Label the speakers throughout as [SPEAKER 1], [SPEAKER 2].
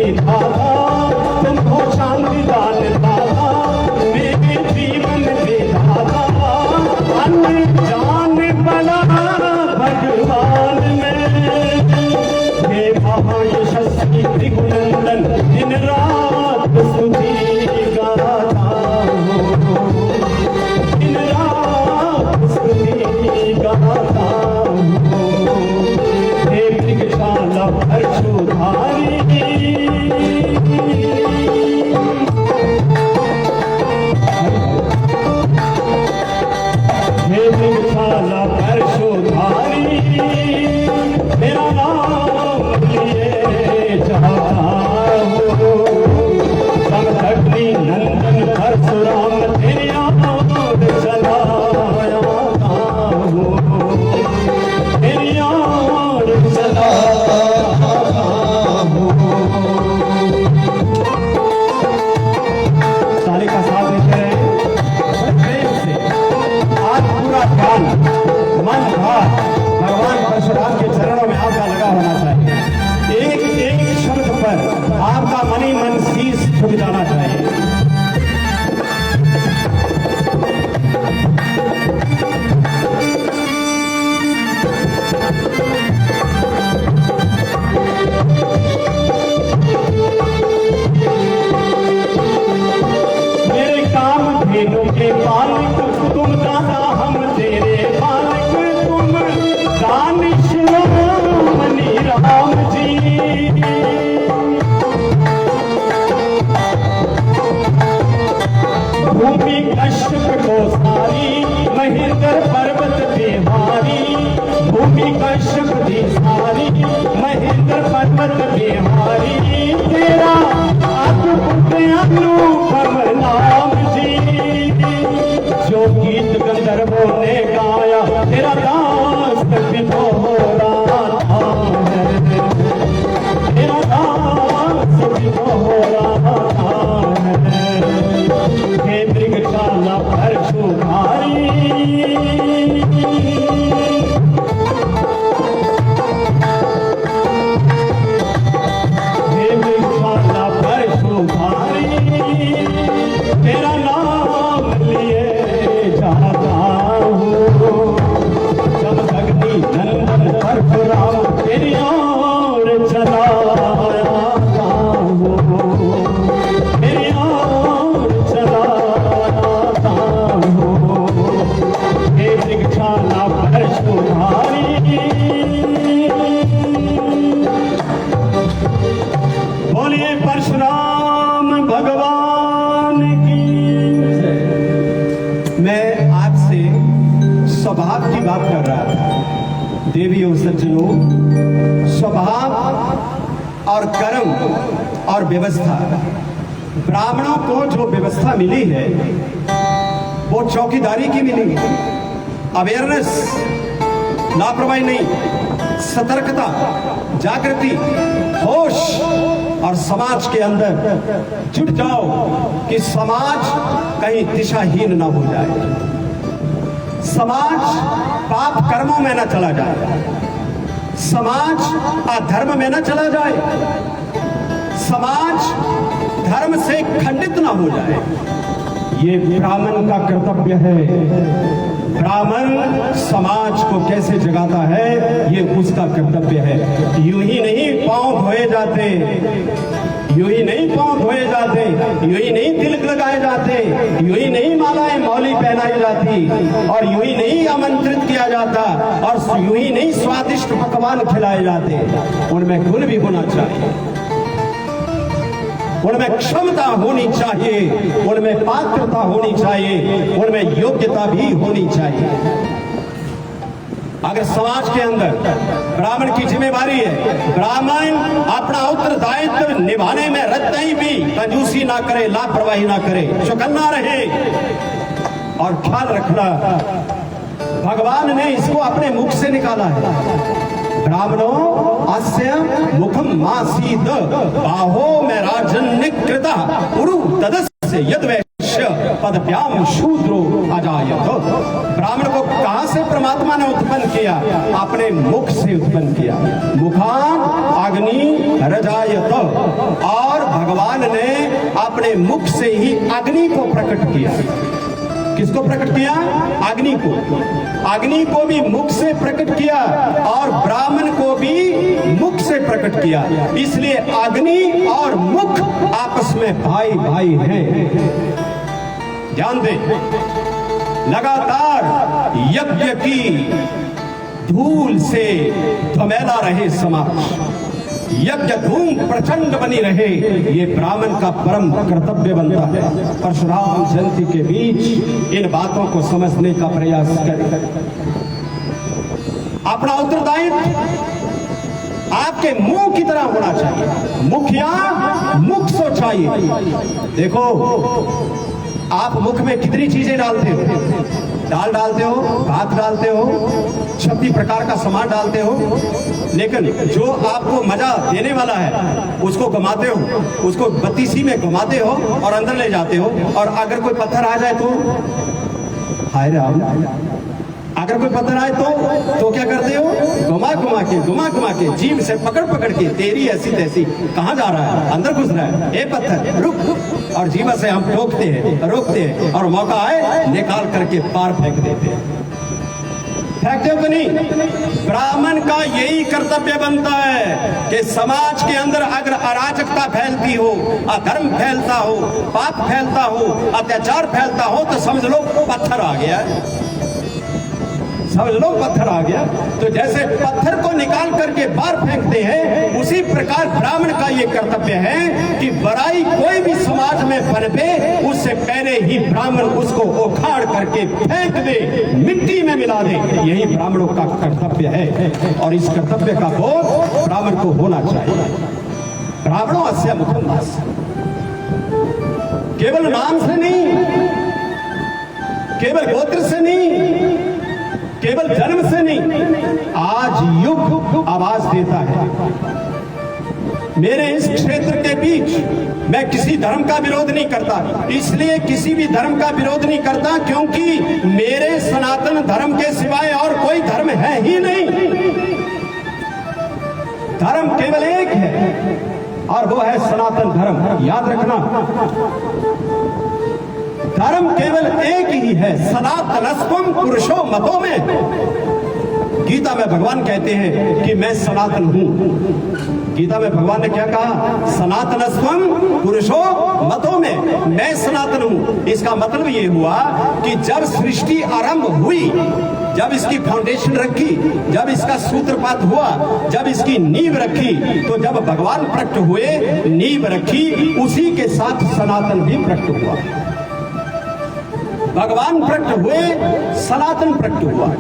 [SPEAKER 1] विधाता तुमको शांति दान दाता मेरे जीवन विधाता अन्य जान बड़ा भगवान में हे महायशस्वी त्रिगुणनंदन दिन रात स्तुति गाता हूँ दिन रात स्तुति गाता हूँ हे मृगशाला परशुधारी हे मृगशाला परशुधारी मेरा नाम लिए जाता हूँ समदग्नि नंदन परशुराम तेरी आड़ चला आता हूँ तेरी आड़ चला आता हूँ। सारे का साथ देते रहे प्रेम से। आज पूरा ध्यान मन भाव भगवान परशुराम के चरणों में आपका लगा होना चाहिए। एक एक शब्द पर आपका मन ही मन शीश झुक जाना चाहिए। मेरे काम धेनु के पालक तुम दाता हम तेरे बालक तुम दानिश मनी राम जी भूमि कश्यप को सारी महेंद्र पर्वत बिहारी भूमि कश्यप दी सारी महेंद्र पर्वत बिहारी तेरा अद्भुत अनुपम नाम जी जो गीत गंधर्वों ने गाया तेरा दास विभोरा था तेरा दास विभोरा था हे मृगशाला परशुधारी हे मृगशाला परशुधारी तेरा नाम लिए जाता हूँ समदग्नि नंदन परशुराम तेरी ओर चला आता हूँ तेरी ओर चला आता हूँ हे मृगशाला परशुधारी। बोलिए परशुराम भगवान की। मैं आपसे स्वभाव की बात कर रहा था। देवियों सज्जनों, स्वभाव और कर्म और व्यवस्था, ब्राह्मणों को जो व्यवस्था मिली है वो चौकीदारी की मिली है। अवेयरनेस, लापरवाही नहीं, सतर्कता, जागृति, होश और समाज के अंदर जुट जाओ कि समाज कहीं दिशाहीन ना हो जाए, समाज पाप कर्मों में न चला जाए, समाज अधर्म में न चला जाए, समाज धर्म से खंडित ना हो जाए। ये ब्राह्मण का कर्तव्य है। ब्राह्मण समाज को कैसे जगाता है ये उसका कर्तव्य है। यूं ही नहीं पांव धोए जाते, यूं ही नहीं पांव धोए जाते, यूं ही नहीं तिलक लगाए जाते, यूं ही नहीं मालाएं मौली पहनाई जाती, और यूं ही नहीं आमंत्रित किया जाता, और यूं ही नहीं स्वादिष्ट पकवान खिलाए जाते। उनमें गुण भी होना चाहिए, उनमें क्षमता होनी चाहिए, उनमें पात्रता होनी चाहिए, उनमें योग्यता भी होनी चाहिए। अगर समाज के अंदर ब्राह्मण की जिम्मेवारी है, ब्राह्मण अपना उत्तरदायित्व निभाने में रत्ती भी कंजूसी ना करे, लापरवाही ना करे, चौकन्ना रहे और ख्याल रखना, भगवान ने इसको अपने मुख से निकाला है। ब्राह्मणों अस्य मुखम मासीद बाहो में राजन्यकृता उरु तदस्य यद्वैश्य पदभ्याम शूद्रो अजायत। ब्राह्मण को कहां से परमात्मा ने उत्पन्न किया? अपने मुख से उत्पन्न किया। मुखान अग्नि रजायत, और भगवान ने अपने मुख से ही अग्नि को प्रकट किया। किसको प्रकट किया? अग्नि को। अग्नि को भी मुख से प्रकट किया और ब्राह्मण को भी मुख से प्रकट किया। इसलिए अग्नि और मुख आपस में भाई भाई हैं। ध्यान दें, लगातार यज्ञ की धूल से धमेला रहे समाज, यज्ञ धूम प्रचंड बनी रहे, ये ब्राह्मण का परम कर्तव्य बनता है। परशुराम जयंती के बीच इन बातों को समझने का प्रयास करें। अपना उत्तरदायित्व आपके मुंह की तरह होना चाहिए। मुखिया मुख सोचाइए। देखो, आप मुख में कितनी चीजें डालते हो? दाल डालते हो, भात डालते हो, 36 प्रकार का सामान डालते हो, लेकिन जो आपको मजा देने वाला है उसको घुमाते हो, उसको बत्तीसी में घुमाते हो और अंदर ले जाते हो। और अगर कोई पत्थर आ जाए तो हाय राम, अगर कोई पत्थर आए तो क्या करते हो? घुमा घुमा के जीभ से पकड़ के, तेरी ऐसी तैसी, कहां जा रहा है? अंदर घुस रहा है, ए पत्थर रुक। और जीभ से हम रोकते हैं और मौका आए निकाल करके पार फेंक देते हैं। फेंकते हो तो नहीं? ब्राह्मण का यही कर्तव्य बनता है कि समाज के अंदर अगर अराजकता फैलती हो, अधर्म फैलता हो, पाप फैलता हो, अत्याचार फैलता हो, तो समझ लो पत्थर आ गया, समझ लो पत्थर आ गया। तो जैसे पत्थर को निकाल करके बाहर फेंकते हैं, उसी प्रकार ब्राह्मण का ये कर्तव्य है कि बुराई कोई भी समाज में पनपे, उससे पहले ही ब्राह्मण उसको उखाड़ करके फेंक दे, मिट्टी में मिला दे। यही ब्राह्मणों का कर्तव्य है और इस कर्तव्य का बोध ब्राह्मण को होना चाहिए। ब्राह्मणों अस्य मुखम, केवल नाम से नहीं, केवल गोत्र से नहीं, केवल जन्म से नहीं, आज युग आवाज देता है। मेरे इस क्षेत्र के बीच मैं किसी धर्म का विरोध नहीं करता, इसलिए किसी भी धर्म का विरोध नहीं करता क्योंकि मेरे सनातन धर्म के सिवाय और कोई धर्म है ही नहीं। धर्म केवल एक है और वो है सनातन धर्म। याद रखना, धर्म केवल एक ही है, सनातनस्त्वम पुरुषो मतो में। गीता में भगवान कहते हैं कि मैं सनातन हूं। गीता में भगवान ने क्या कहा? सनातनस्त्वम पुरुषो मतो में, मैं सनातन हूं। इसका मतलब ये हुआ कि जब सृष्टि आरंभ हुई, जब इसकी फाउंडेशन रखी, जब इसका सूत्रपात हुआ, जब इसकी नींव रखी, तो जब भगवान प्रकट हुए, नींव रखी, उसी के साथ सनातन भी प्रकट हुआ। भगवान प्रकट हुए, सनातन प्रकट हुआ।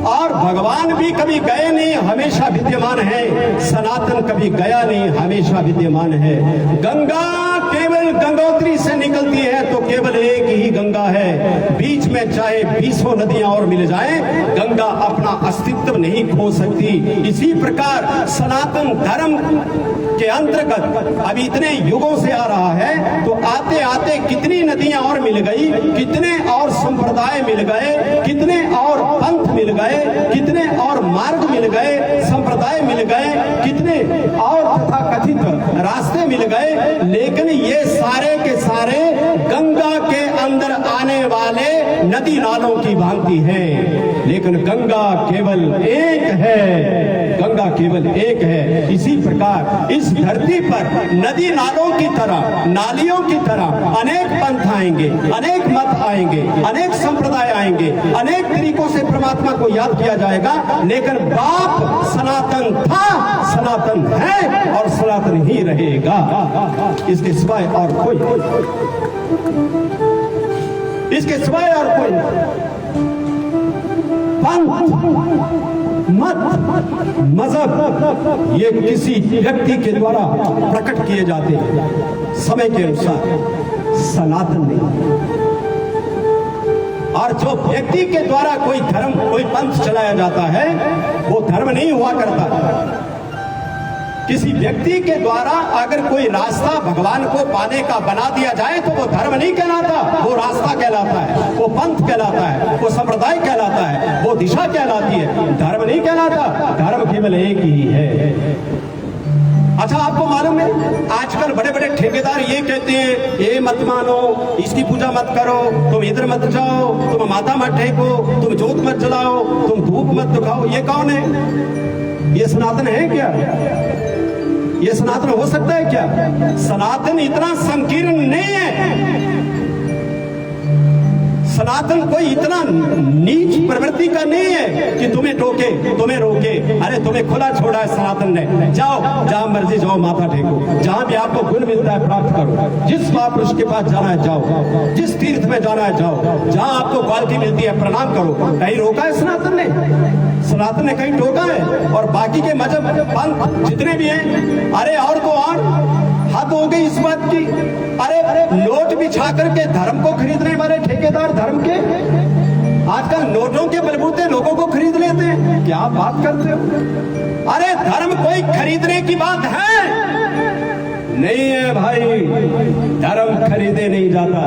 [SPEAKER 1] और भगवान भी कभी गए नहीं, हमेशा विद्यमान है। सनातन कभी गया नहीं, हमेशा विद्यमान है। गंगा केवल गंगोत्री से निकलती है तो केवल एक ही गंगा है। बीच में चाहे 20 नदियां और मिल जाएं, गंगा अपना अस्तित्व नहीं खो सकती। इसी प्रकार सनातन धर्म के अंतर्गत अब इतने युगों से आ रहा है, तो आते आते कितनी नदियां और मिल गई, कितने और संप्रदाय मिल गए, कितने और पंथ मिल गए, कितने और मार्ग मिल गए, संप्रदाय मिल गए, कितने और तथाकथित रास्ते मिल गए, लेकिन ये सारे के सारे गंगा के अंदर आने वाले नदी नालों की भांति हैं। लेकिन गंगा केवल एक है, गंगा केवल एक है। इसी प्रकार इस धरती पर नदी नालों की तरह, नालियों की तरह अनेक पंथ आएंगे, अनेक मत आएंगे, अनेक संप्रदाय आएंगे, अनेक तरीकों से परमात्मा को याद किया जाएगा, लेकिन बाप सनातन था, सनातन है और सनातन ही रहेगा। इसके सिवाय और कोई, इसके सिवाय और कोई पंथ, मत, मजहब ये किसी व्यक्ति के द्वारा प्रकट किए जाते हैं समय के अनुसार, सनातन नहीं। और जो व्यक्ति के द्वारा कोई धर्म, कोई पंथ चलाया जाता है, वो धर्म नहीं हुआ करता। किसी व्यक्ति के द्वारा अगर कोई रास्ता भगवान को पाने का बना दिया जाए तो वो धर्म नहीं कहलाता, वो रास्ता कहलाता है, वो पंथ कहलाता है, वो संप्रदाय कहलाता है, वो दिशा कहलाती है, धर्म नहीं कहलाता। धर्म केवल एक ही है। अच्छा, आपको मालूम है आजकल बड़े बड़े ठेकेदार ये कहते हैं, ये मत मानो, इसकी पूजा मत करो, तुम इधर मत जाओ, तुम माता मत टेको, तुम जोत मत जलाओ, तुम धूप मत दिखाओ। ये कौन है? ये सनातन है क्या? ये सनातन हो सकता है क्या? सनातन इतना संकीर्ण नहीं है। सनातन कोई इतना नीच प्रवृत्ति का नहीं है कि तुम्हें टोके, तुम्हें रोके। अरे तुम्हें खुला छोड़ा है सनातन ने, जाओ जहां मर्जी जाओ, माथा टेको, जहां भी आपको गुण मिलता है प्राप्त करो, जिस महापुरुष के पास जाना है जाओ, जिस तीर्थ में जाना है जाओ, जहां आपको क्वालिटी मिलती है प्रणाम करो। कहीं रोका है सनातन ने? सनातन ने कहीं टोका है? और बाकी के मजहब पंथ जितने भी हैं, अरे और तो और हद हो गई इस बात की। अरे नोट बिछा करके धर्म को खरीदने वाले ठेकेदार धर्म के आजकल नोटों के बलबूते लोगों को खरीद लेते हैं। क्या बात करते हो? अरे धर्म कोई खरीदने की बात है नहीं है भाई। धर्म खरीदे नहीं जाता,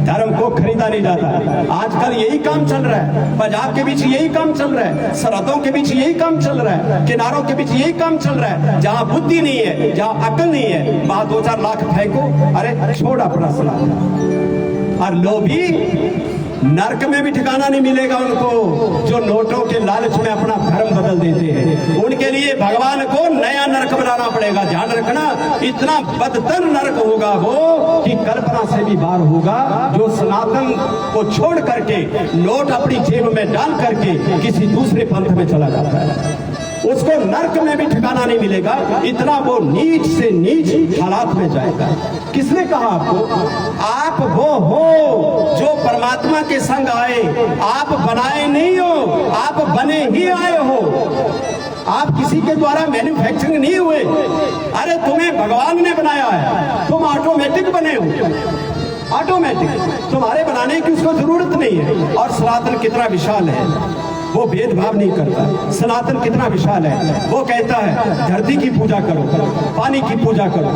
[SPEAKER 1] धर्म को खरीदा नहीं जाता। आजकल यही काम चल रहा है, पंजाब के बीच यही काम चल रहा है, सरहदों के बीच यही काम चल रहा है, किनारों के बीच यही काम चल रहा है। जहां बुद्धि नहीं है, जहां अकल नहीं है, वहां 2-4 लाख फेंको, अरे छोड़ अपना सलाह। और लोभी नरक में भी ठिकाना नहीं मिलेगा उनको, जो नोटों के लालच में अपना धर्म बदल देते हैं। उनके लिए भगवान को नया नरक बनाना पड़ेगा। ध्यान रखना, इतना बदतर नरक होगा वो कि कल्पना से भी बाहर होगा। जो सनातन को छोड़ करके नोट अपनी जेब में डाल करके किसी दूसरे पंथ में चला जाता है, उसको नरक में भी ठिकाना नहीं मिलेगा। इतना वो नीच से नीच हालात में जाएगा। किसने कहा आपको? आप वो हो जो परमात्मा के संग आए, आप बनाए नहीं हो, आप बने ही आए हो। आप किसी के द्वारा मैन्युफैक्चरिंग नहीं हुए। अरे तुम्हें भगवान ने बनाया है, तुम ऑटोमेटिक बने हो, ऑटोमेटिक। तुम्हारे बनाने की उसको जरूरत नहीं है। और सनातन कितना विशाल है, वो भेदभाव नहीं करता। सनातन कितना विशाल है, वो कहता है धरती की पूजा करो, पानी की पूजा करो,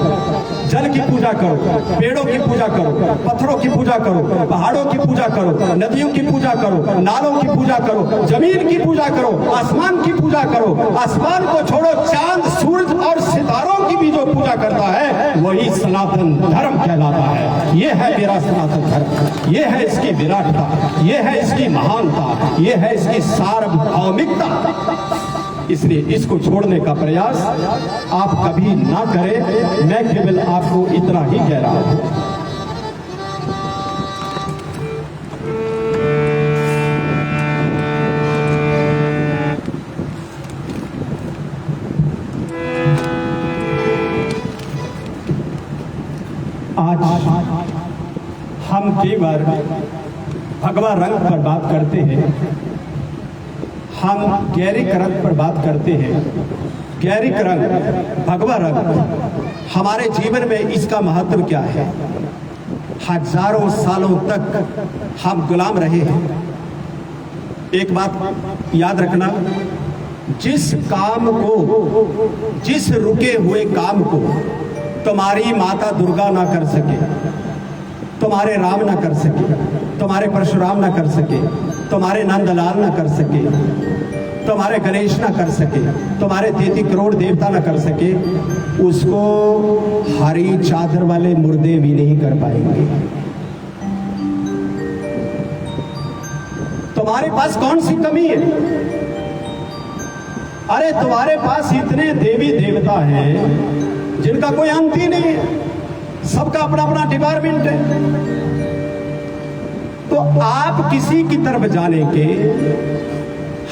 [SPEAKER 1] जल की पूजा करो, पेड़ों की पूजा करो, पत्थरों की पूजा करो, पहाड़ों की पूजा करो, नदियों की पूजा करो, नालों की पूजा करो, जमीन की पूजा करो, आसमान की पूजा करो। आसमान को छोड़ो, चांद सूरज और सितारों की भी जो पूजा करता है वही सनातन धर्म कहलाता है। ये है मेरा सनातन धर्म, ये है इसकी विराटता, ये है इसकी महानता, ये है इसकी सार्वभौमिकता। इसलिए इसको छोड़ने का प्रयास आप कभी ना करें। मैं केवल आपको इतना ही कह रहा हूं। आज हम केवल भगवा रंग पर बात करते हैं, हम गैरिक रंग पर बात करते हैं। गैरिक रंग, भगवा रंग, हमारे जीवन में इसका महत्व क्या है? हजारों सालों तक हम गुलाम रहे हैं। एक बात याद रखना, जिस काम को, जिस रुके हुए काम को तुम्हारी माता दुर्गा ना कर सके, तुम्हारे राम ना कर सके, तुम्हारे परशुराम ना कर सके, तुम्हारे नंदलाल ना कर सके, तुम्हारे गणेश ना कर सके, तुम्हारे 33 करोड़ देवता ना कर सके, उसको हरी चादर वाले मुर्दे भी नहीं कर पाएंगे। तुम्हारे पास कौन सी कमी है? अरे तुम्हारे पास इतने देवी देवता हैं जिनका कोई अंत ही नहीं है, सबका अपना अपना डिपार्टमेंट है। तो आप किसी की तरफ जाने के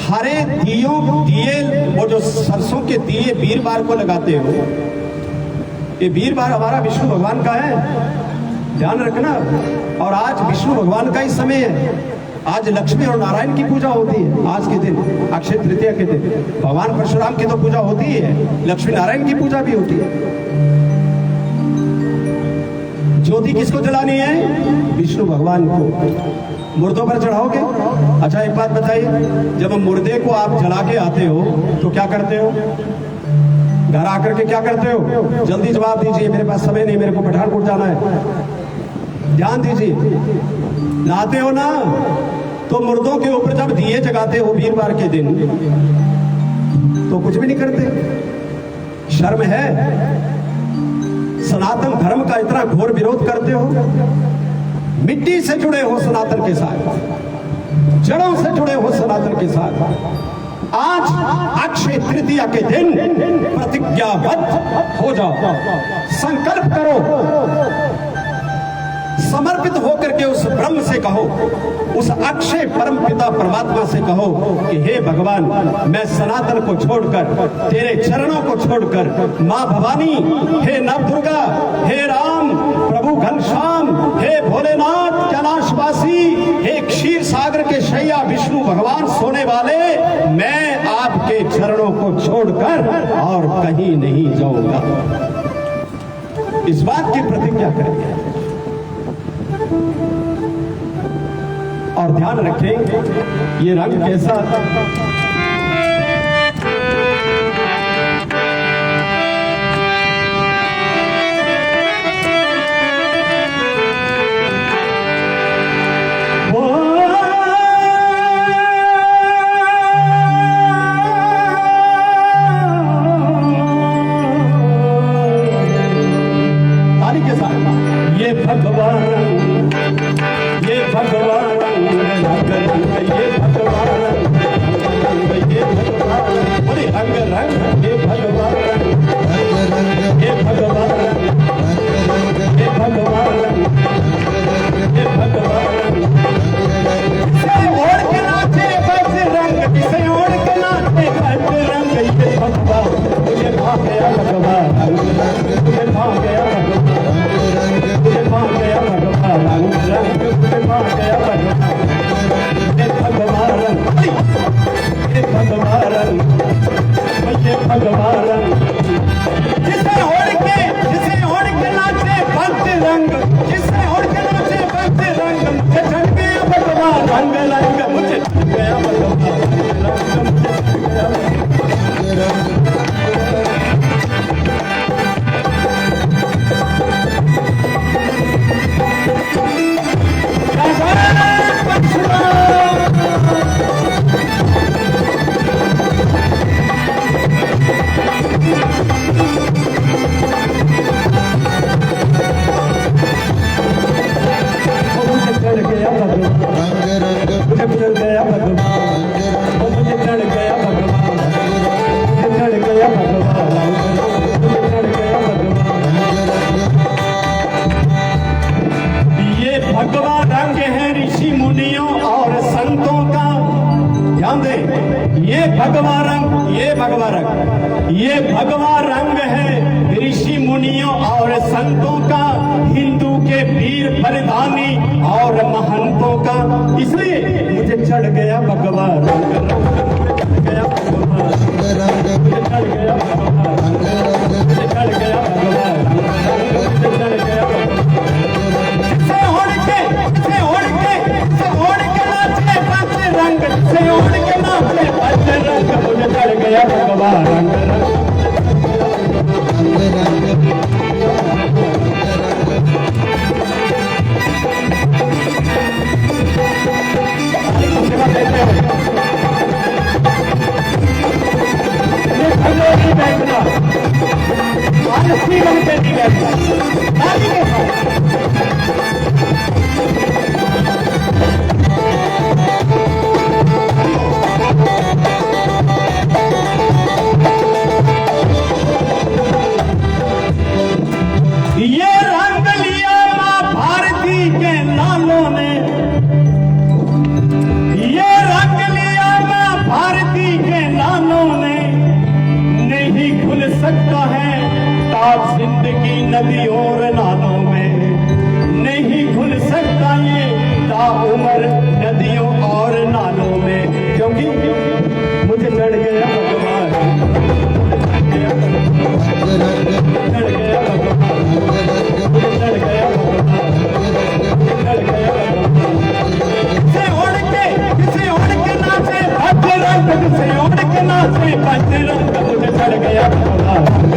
[SPEAKER 1] हरे दिए, वो जो सरसों के दिए वीरवार को लगाते हो, ये वीरवार हमारा विष्णु भगवान का है, ध्यान रखना। और आज विष्णु भगवान का ही समय है। आज लक्ष्मी और नारायण की पूजा होती है। आज के दिन अक्षय तृतीया के दिन भगवान परशुराम की तो पूजा होती है, लक्ष्मी नारायण की पूजा भी होती है। ज्योति किसको जलानी है? विष्णु भगवान को। मुर्दों पर चढ़ाओगे? अच्छा एक बात बताइए, जब मुर्दे को आप जला के आते हो तो क्या करते हो? घर आकर के क्या करते हो? जल्दी जवाब दीजिए, मेरे पास समय नहीं, मेरे को पठानकोट जाना है। ध्यान दीजिए, लाते हो ना तो मुर्दों के ऊपर जब दिए जगाते हो वीरवार के दिन तो कुछ भी नहीं करते। शर्म है? सनातन धर्म का इतना घोर विरोध करते हो। मिट्टी से जुड़े हो सनातन के साथ, जड़ों से जुड़े हो सनातन के साथ। आज अक्षय तृतीया के दिन प्रतिज्ञाबद्ध हो जाओ, संकल्प करो, समर्पित होकर के उस ब्रह्म से कहो, उस अक्षय परम पिता परमात्मा से कहो कि हे भगवान, मैं सनातन को छोड़कर, तेरे चरणों को छोड़कर, मां भवानी, हे नव दुर्गा, हे राम, प्रभु घनश्याम, हे भोलेनाथ कैलाशवासी, हे क्षीर सागर के शैया विष्णु भगवान सोने वाले, मैं आपके चरणों को छोड़कर और कहीं नहीं जाऊंगा। इस बात की प्रतिज्ञा करें और ध्यान रखें ये रंग कैसा ताली के साथ ये भगवान, ये भगवान, ये भगवान, ये भगवान, बोले रंग रंग, ये भगवान, ये भगवान, ये भगवान, ये भगवान। किसे ओढ़ के नाचे बज रंग, किसे ओढ़ के नाचे बज रंग, ये भगवान, मुझे भा गया भगवान, मुझे भा गया भगवान, मुझे भा गया भगवान, मुझे भा गया भगवान। ये भगवान, ये भगवान, जिसे ओढ़ के नाचे भक्त रंग, जिसे ओढ़ के नाचे भक्त रंग, मुझे चढ़ गया भगवान रंग रंग, मुझे चढ़ गया भगवान रंग, मुझे चढ़ गया रंग। भगवान रंग है ऋषि मुनियों और संतों का। ध्यान दें, ये भगवान रंग, ये भगवान रंग, ये भगवान रंग है ऋषि मुनियों और संतों का, हिंदू के वीर बलिदानी और महंतों का। इसलिए मुझे चढ़ गया भगवान रंग रंग, चढ़ गया भगवान रंग, मुझे चढ़ गया भगवान, मुझे चढ़ गया भगवान, मुझे चढ़ गया भगवान। रंग से ओढ़ के नाचे बज रंग, मुझे चढ़ गया भगवान रंग रंग। बैठना आज अस्सी रंग पे नहीं बैठना, ताली के साथ। ये रंग लिया मां भारती के लालों ने, ये रंग लिया मां भारती के लालों ने, नहीं खुल सकता है ताज जिंदगी नदियों और नालों में, नहीं खुल सकता ये ताउम्र नदियों और नालों में, क्योंकि मुझे चढ़ गया भगवान, चढ़ गया भगवान, चढ़ गया भगवान, चढ़ गया भगवान। किसे ओढ़ के नाचे भक्त रंग, किसे ओढ़ के नाचे भक्त रंग, मुझे चढ़ गया भगवान।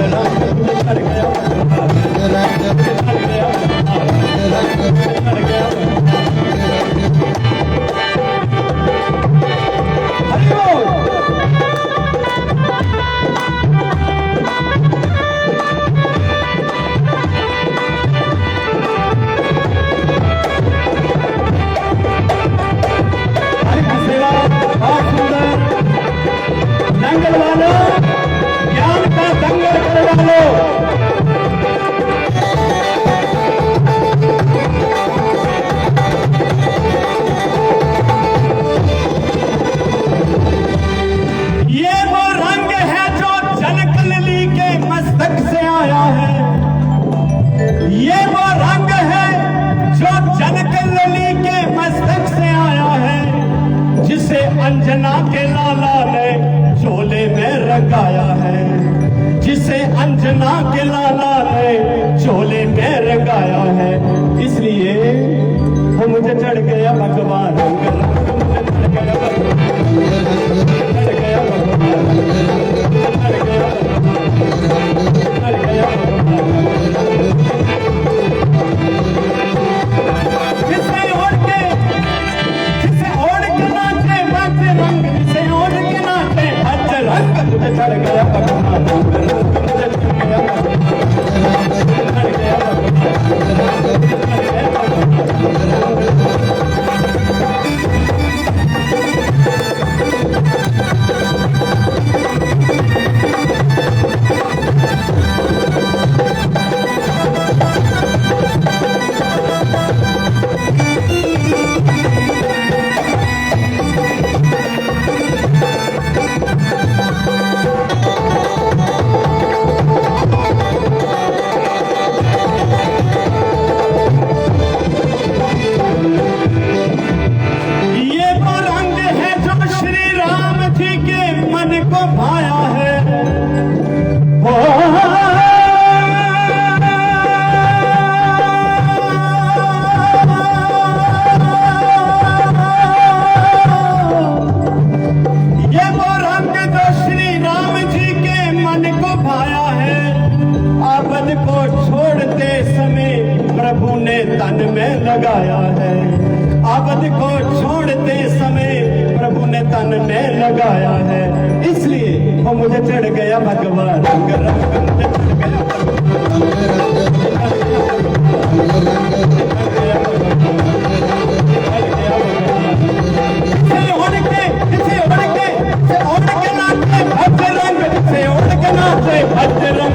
[SPEAKER 1] लगाया है। अवध को छोड़ते समय प्रभु ने तन में लगाया है, इसलिए वो मुझे चढ़ गया भगवान रंग रंग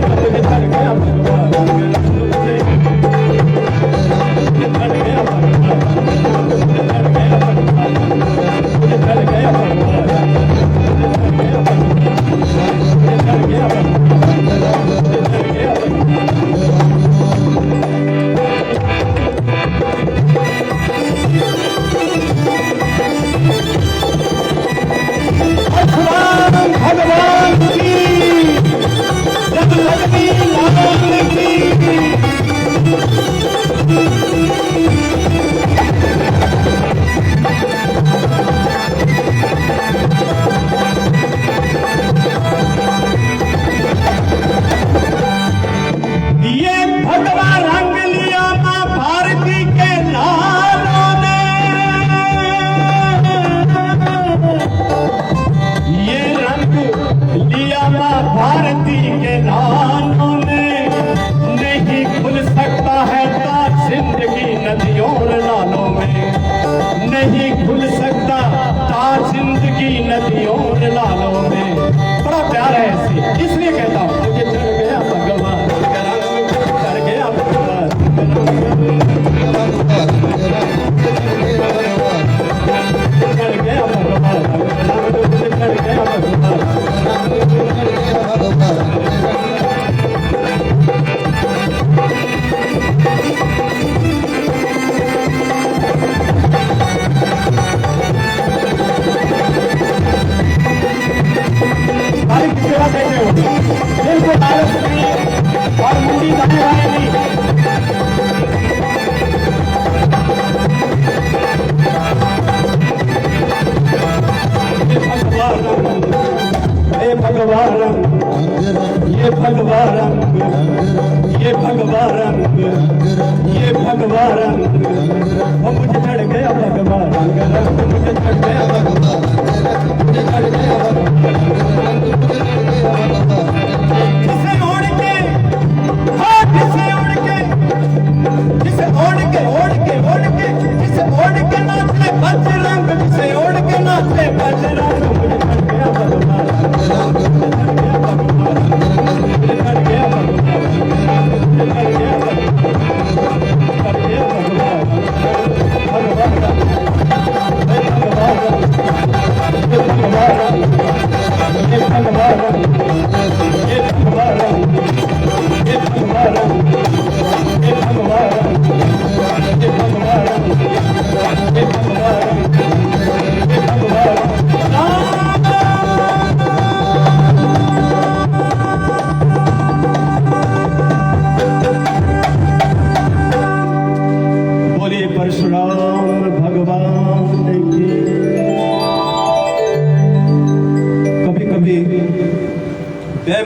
[SPEAKER 1] मुझे चढ़ गया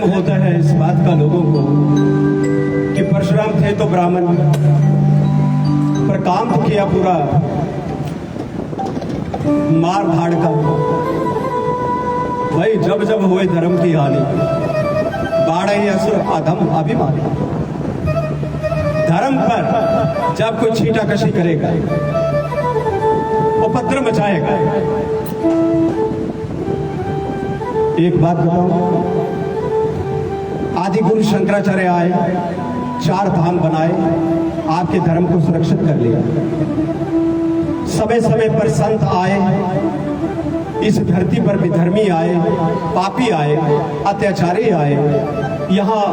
[SPEAKER 1] होता है इस बात का लोगों को कि परशुराम थे तो ब्राह्मण, पर काम तो किया पूरा मार भाड़ का। भाई जब जब हुए धर्म की हानि, बाढ़ असुर अधम अभिमानी। धर्म पर जब कोई छीटा कशी करेगा, उपद्र मचाएगा। एक बात बताऊं, आदि गुरु शंकराचार्य आए, 4 धाम बनाए, आपके धर्म को सुरक्षित कर लिया। समय समय पर संत आए, इस धरती पर विधर्मी आए, पापी आए, अत्याचारी आए। यहाँ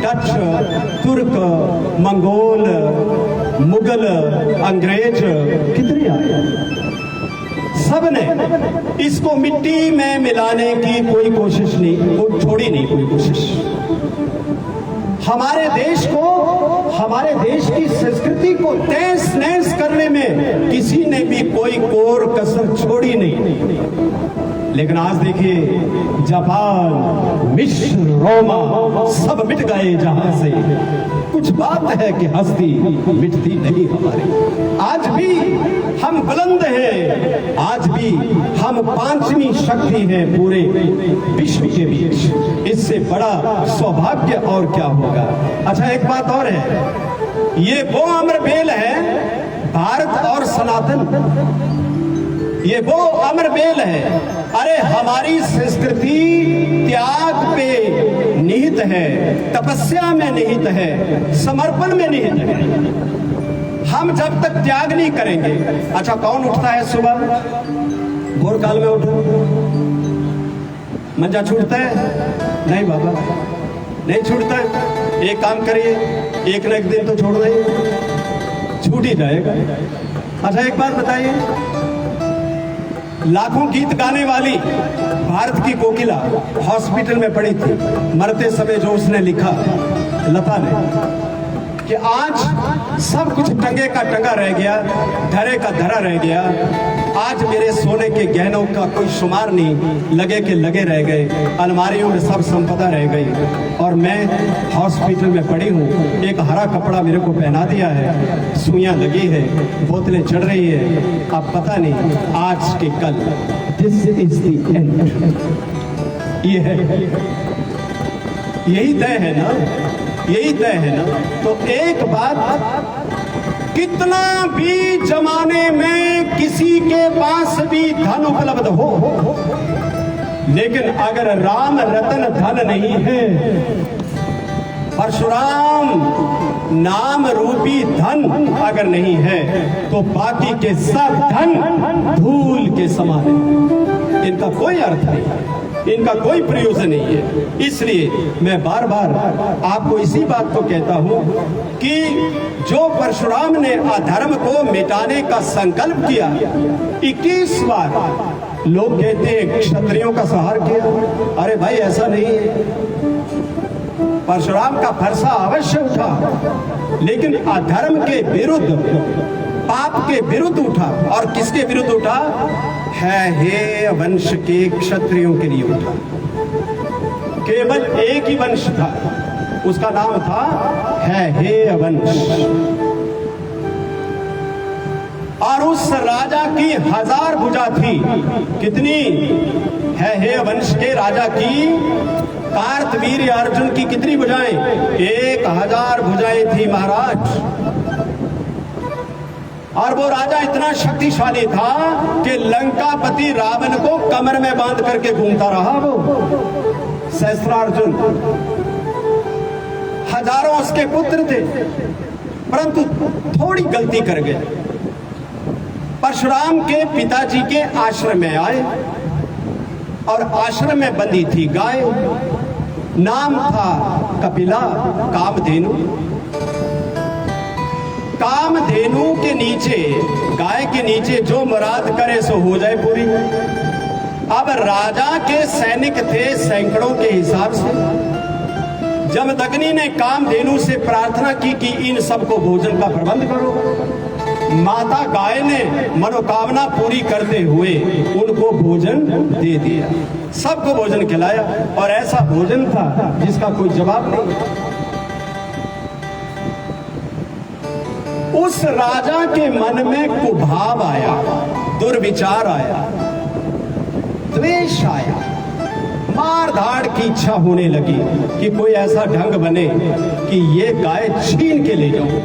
[SPEAKER 1] डच, तुर्क, मंगोल, मुगल, अंग्रेज कितने आए। सबने इसको मिट्टी में मिलाने की कोई कोशिश नहीं, कोई छोड़ी नहीं कोई कोशिश। हमारे देश को, हमारे देश की संस्कृति को तहस नहस करने में किसी ने भी कोई कोर कसर छोड़ी नहीं। लेकिन आज देखिए जापान, मिस्र, रोमा सब मिट गए जहां से। कुछ बात है कि हस्ती मिटती नहीं हमारी। आज भी हम बुलंद हैं, आज भी हम पांचवी शक्ति हैं पूरे विश्व के बीच। इससे बड़ा सौभाग्य और क्या होगा। अच्छा, एक बात और है, ये वो अमर बेल है, भारत और सनातन, ये वो अमर बेल है। अरे हमारी संस्कृति त्याग पे निहित है, तपस्या में निहित है, समर्पण में निहित है। हम जब तक त्याग नहीं करेंगे। अच्छा, कौन उठता है सुबह भोर काल में? उठो, मंजा छूटता है? नहीं बाबा, नहीं छूटता है। एक काम करिए, एक न एक दिन तो छोड़ दें, छूट ही जाएगा। अच्छा, एक बात बताइए, लाखों गीत गाने वाली भारत की कोकिला हॉस्पिटल में पड़ी थी, मरते समय जो उसने लिखा लता ने, कि आज सब कुछ टंगे का टंगा रह गया, धरे का धरा रह गया, आज मेरे सोने के गहनों का कोई शुमार नहीं, लगे के लगे रह गए, अलमारियों में सब संपदा रह गई, और मैं हॉस्पिटल में पड़ी हूँ। एक हरा कपड़ा मेरे को पहना दिया है, सुइयां लगी है, बोतलें चढ़ रही है, अब पता नहीं आज के कल। This is the end. ये है, यही तय है ना, यही तय है ना। तो एक बात, कितना भी जमाने में किसी के पास भी धन उपलब्ध हो, लेकिन अगर राम रतन धन नहीं है, परशुराम नाम रूपी धन अगर नहीं है, तो बाकी के सब धन धूल के समान है। इनका कोई अर्थ नहीं है, इनका कोई प्रयोजन नहीं है। इसलिए मैं बार बार आपको इसी बात को कहता हूं कि जो परशुराम ने अधर्म को मिटाने का संकल्प किया, 21 बार लोग कहते हैं क्षत्रियों का संहार किया। अरे भाई, ऐसा नहीं है। परशुराम का फरसा अवश्य उठा, लेकिन अधर्म के विरुद्ध, पाप के विरुद्ध उठा। और किसके विरुद्ध उठा? हे वंश के क्षत्रियों के लिए उठा। केवल एक ही वंश था, उसका नाम था हे वंश। और उस राजा की 1000 भुजा थी। कितनी? हे वंश के राजा की, कार्तवीर्य अर्जुन की कितनी भुजाएं? 1000 भुजाएं थी महाराज। और वो राजा इतना शक्तिशाली था कि लंकापति रावण को कमर में बांध करके घूमता रहा वो सहस्त्रार्जुन। हजारों उसके पुत्र थे, परंतु थोड़ी गलती कर गए। परशुराम के पिताजी के आश्रम में आए, और आश्रम में बंधी थी गाय, नाम था कपिला, कामधेनु। कामधेनु के नीचे, गाय के नीचे जो मुराद करे सो हो जाए पूरी। अब राजा के सैनिक थे सैकड़ों के हिसाब से। जमदग्नि ने कामधेनु से प्रार्थना की कि इन सबको भोजन का प्रबंध करो। माता गाय ने मनोकामना पूरी करते हुए उनको भोजन दे दिया, सबको भोजन खिलाया। और ऐसा भोजन था जिसका कोई जवाब नहीं। उस राजा के मन में कुभाव आया, दुर्विचार आया, द्वेष आया, मार धाड़ की इच्छा होने लगी कि कोई ऐसा ढंग बने कि ये गाय छीन के ले जाऊं।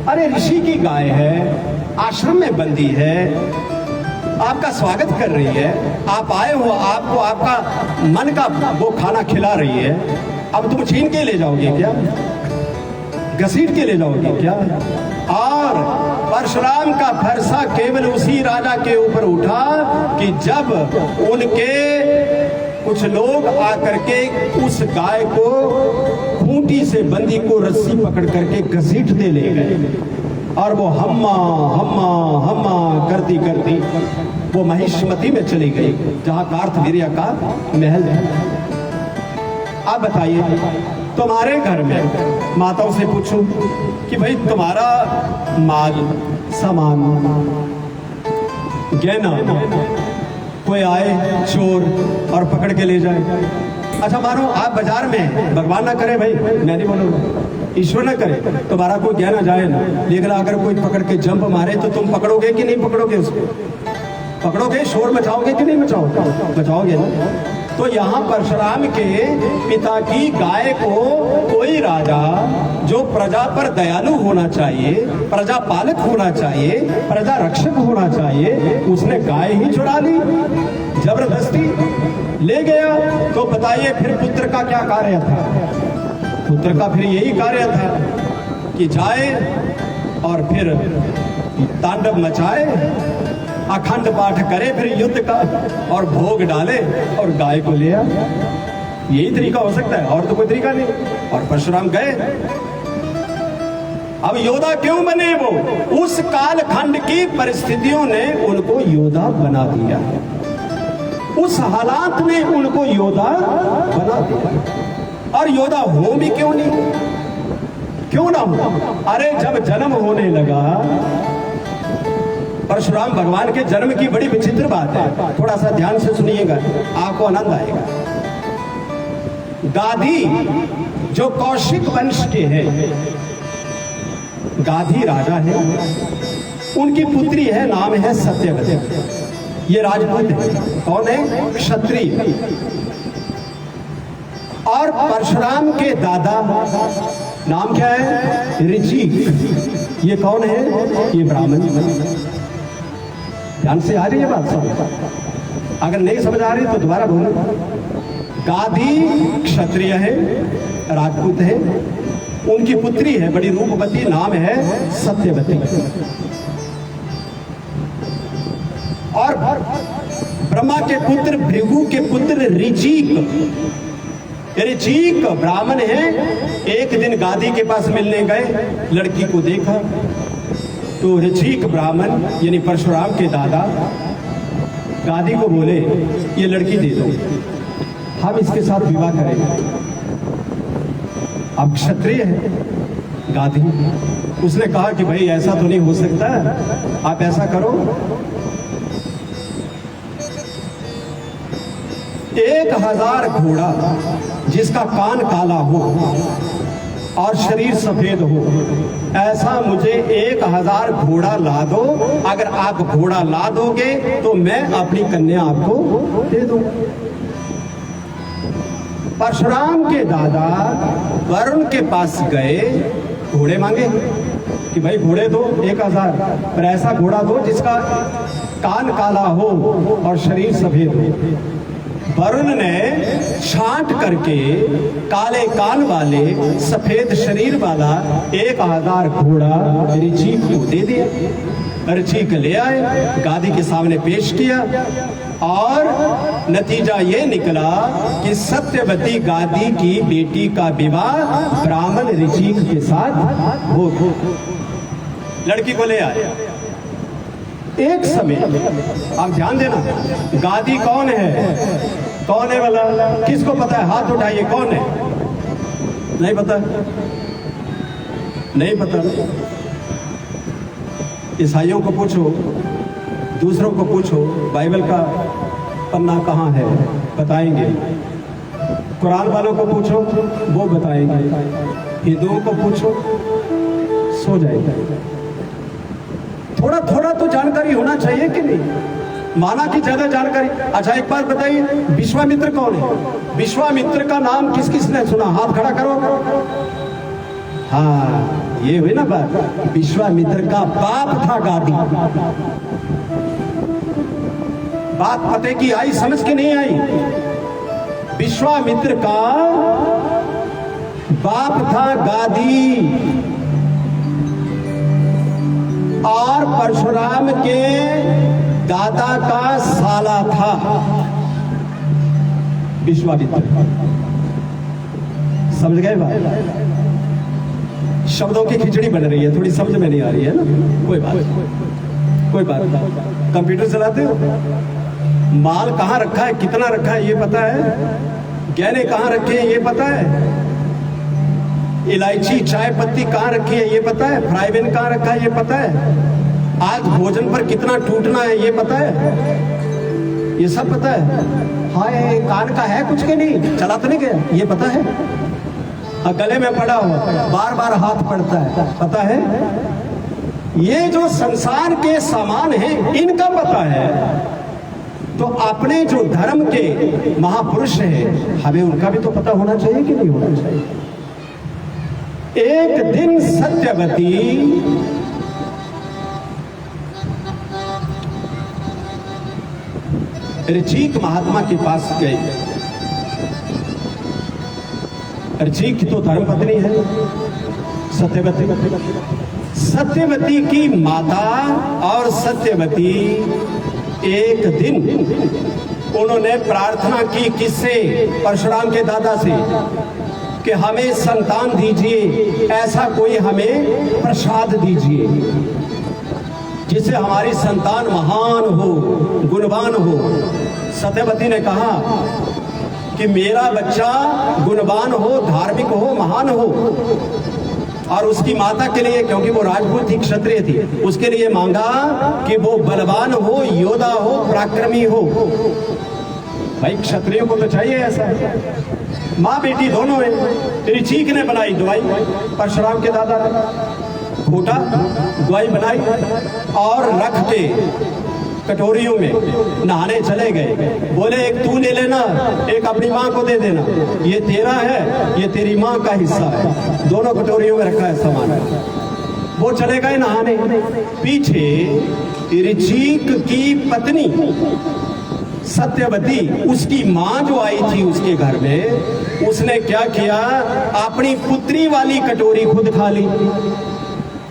[SPEAKER 1] अरे ऋषि की गाय है, आश्रम में बंदी है, आपका स्वागत कर रही है, आप आए हो, आपको आपका मन का वो खाना खिला रही है, अब तुम छीन के ले जाओगे क्या? घसीट के ले जाओगे क्या? और परशुराम का फरसा केवल उसी राजा के ऊपर उठा कि जब उनके कुछ लोग आकर के उस गाय को खूंटी से बंदी को रस्सी पकड़ करके घसीटते ले गए, और वो हम्मा हम्मा हम्मा करती करती वो महिष्मती में चली गई, जहां कार्तवीर्य का महल है। आप बताइए, तुम्हारे घर में माताओं से पूछूं कि भाई तुम्हारा माल, सामान, गहना कोई आए चोर और पकड़ के ले जाए। अच्छा मानो आप बाजार में, भगवान ना करे भाई, मैं नहीं बोलूंगा, ईश्वर ना करे, तुम्हारा कोई गहना जाए ना, लेकिन अगर कोई पकड़ के जंप मारे तो तुम पकड़ोगे कि नहीं पकड़ोगे? उसको पकड़ोगे, शोर मचाओगे कि नहीं मचाओगे? मचाओगे ना। तो यहाँ परशुराम के पिता की गाय को कोई राजा जो प्रजा पर दयालु होना चाहिए, प्रजा पालक होना चाहिए, प्रजा रक्षक होना चाहिए, उसने गाय ही चुरा ली, जबरदस्ती ले गया। तो बताइए फिर पुत्र का क्या कार्य था? पुत्र का फिर यही कार्य था कि जाए और फिर तांडव मचाए, अखंड पाठ करे, फिर युद्ध का और भोग डाले और गाय को ले आ। यही तरीका हो सकता है, और तो कोई तरीका नहीं। और परशुराम गए। अब योद्धा क्यों बने? वो उस कालखंड की परिस्थितियों ने उनको योद्धा बना दिया, उस हालात ने उनको योद्धा बना दिया। और योद्धा हो भी क्यों नहीं, क्यों ना हो? अरे जब जन्म होने लगा, परशुराम भगवान के जन्म की बड़ी विचित्र बात है, थोड़ा सा ध्यान से सुनिएगा, आपको आनंद आएगा। गाधी जो कौशिक वंश के हैं, गाधी राजा है, उनकी पुत्री है, नाम है सत्यवती। ये राजपूत है। कौन है? क्षत्रिय। और परशुराम के दादा नाम क्या है? ऋचिक। ये कौन है? ये ब्राह्मण। ध्यान से आ रही है बात? सब अगर नहीं समझ आ रही तो दोबारा बोलो। गाधी क्षत्रिय है, राजपूत है, उनकी पुत्री है बड़ी रूपवती, नाम है सत्यवती। और ब्रह्मा के पुत्र भृगु के पुत्र ऋचिक, ऋचिक ब्राह्मण है। एक दिन गादी के पास मिलने गए, लड़की को देखा तो ऋचिक ब्राह्मण यानी परशुराम के दादा गादी को बोले, ये लड़की दे दो, हम इसके साथ विवाह करेंगे। अब क्षत्रिय है गादी, उसने कहा कि भाई ऐसा तो नहीं हो सकता, आप ऐसा करो, 1000 घोड़ा जिसका कान काला हो और शरीर सफेद हो, ऐसा मुझे 1000 घोड़ा ला दो। अगर आप घोड़ा ला दोगे तो मैं अपनी कन्या आपको दे दूंगा। परशुराम के दादा वरुण के पास गए, घोड़े मांगे कि भाई घोड़े दो 1000, पर ऐसा घोड़ा दो जिसका कान काला हो और शरीर सफेद हो। वरुण ने छांट करके काले कान वाले सफेद शरीर वाला 1000 घोड़ा ऋचिक को दे दिया। ऋचिक ले आए, गादी के सामने पेश किया और नतीजा ये निकला कि सत्यवती गादी की बेटी का विवाह ब्राह्मण ऋचिक के साथ हो। लड़की को ले आए। एक समय आप ध्यान देना, गादी कौन है? कौन है वाला? किसको पता है? हाथ उठाइए, कौन है? नहीं पता? नहीं पता? ईसाइयों को पूछो, दूसरों को पूछो, बाइबल का पन्ना कहाँ है, बताएंगे। कुरान वालों को पूछो, वो बताएंगे। हिंदुओं को पूछो, सो जाएगा। थोड़ा थोड़ा तो जानकारी होना चाहिए कि नहीं? माना कि ज्यादा जानकारी। अच्छा एक बात बताइए, विश्वामित्र कौन है? विश्वामित्र का नाम किस किस ने सुना? हाथ खड़ा करो। हाँ, ये हुई ना बात। विश्वामित्र का बाप था गादी। बात पते की आई, समझ के नहीं आई? विश्वामित्र का बाप था गादी और परशुराम के दादा का साला था विश्वामित्र। समझ गए बात? शब्दों की खिचड़ी बन रही है, थोड़ी समझ में नहीं आ रही है ना? कोई बात। कंप्यूटर चलाते हो? माल कहाँ रखा है, कितना रखा है ये पता है? गहने कहाँ रखे हैं ये पता है? इलायची चाय पत्ती कहाँ रखी है ये पता है? फ्राई पैन कहाँ रखा है ये पता है? आज भोजन पर कितना टूटना है ये पता है? ये सब पता है। हाय कान का है कुछ के नहीं, चला तो नहीं गया, ये पता है। गले में पड़ा हुआ, बार बार हाथ पड़ता है, पता है। ये जो संसार के सामान हैं इनका पता है। तो अपने जो धर्म के महापुरुष हैं हमें उनका भी तो पता होना चाहिए कि नहीं होना चाहिए। एक दिन सत्यवती ऋचिक महात्मा के पास गए। ऋचिक तो धर्मपत्नी है सत्यवती। सत्यवती की माता और सत्यवती एक दिन उन्होंने प्रार्थना की, किससे? परशुराम के दादा से, कि हमें संतान दीजिए, ऐसा कोई हमें प्रसाद दीजिए जिससे हमारी संतान महान हो, गुणवान हो। सत्यवती ने कहा कि मेरा बच्चा गुणवान हो, धार्मिक हो, महान हो। और उसकी माता के लिए, क्योंकि वो राजपूत थी, क्षत्रिय थी, उसके लिए मांगा कि वो बलवान हो, योद्धा हो, पराक्रमी हो। भाई क्षत्रियों को तो चाहिए ऐसा। माँ बेटी दोनों है। तेरी चीख ने बनाई दवाई, परशुराम के दादा ने घोटा दवाई बनाई और रख के कटोरियों में नहाने चले गए। बोले एक तू ले लेना, एक अपनी माँ को दे देना, ये तेरा है, ये तेरी माँ का हिस्सा है। दोनों कटोरियों में रखा है सामान। वो चले गए नहाने। पीछे ऋचिक की पत्नी सत्यवती, उसकी माँ जो आई थी उसके घर में, उसने क्या किया, अपनी पुत्री वाली कटोरी खुद खा ली।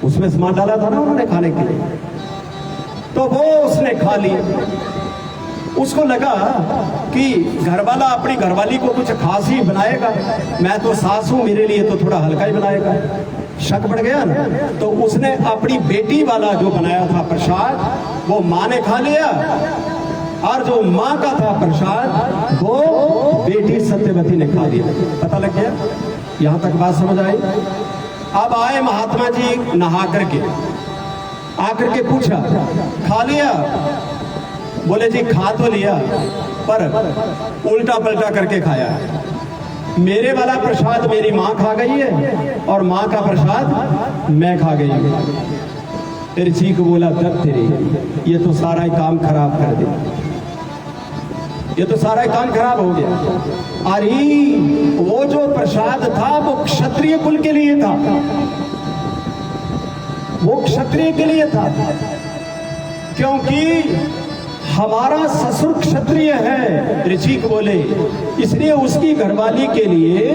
[SPEAKER 1] उसमें सामान डाला था ना उन्होंने खाने के लिए, तो वो उसने खा ली। उसको लगा कि घरवाला अपनी घरवाली को कुछ खास ही बनाएगा, मैं तो सास हूं, मेरे लिए तो थोड़ा हल्का ही बनाएगा। शक बढ़ गया ना, तो उसने अपनी बेटी वाला जो बनाया था प्रसाद वो माँ ने खा लिया, और जो माँ का था प्रसाद वो बेटी सत्यवती ने खा लिया। पता लग गया? यहां तक बात समझ आई? अब आए महात्मा जी नहा करके, आकर के पूछा खा लिया? बोले जी खा तो लिया, पर उल्टा पलटा करके खाया। मेरे वाला प्रसाद मेरी माँ खा गई है और माँ का प्रसाद मैं खा गई हूँ। फिर चीख बोला दब तेरे, ये तो सारा ही काम खराब कर दिया, ये तो सारा ही काम खराब हो गया। अरे वो जो प्रसाद था वो क्षत्रिय कुल के लिए था, वो क्षत्रिय के लिए था, क्योंकि हमारा ससुर क्षत्रिय है। ऋचिक बोले, इसलिए उसकी घरवाली के लिए,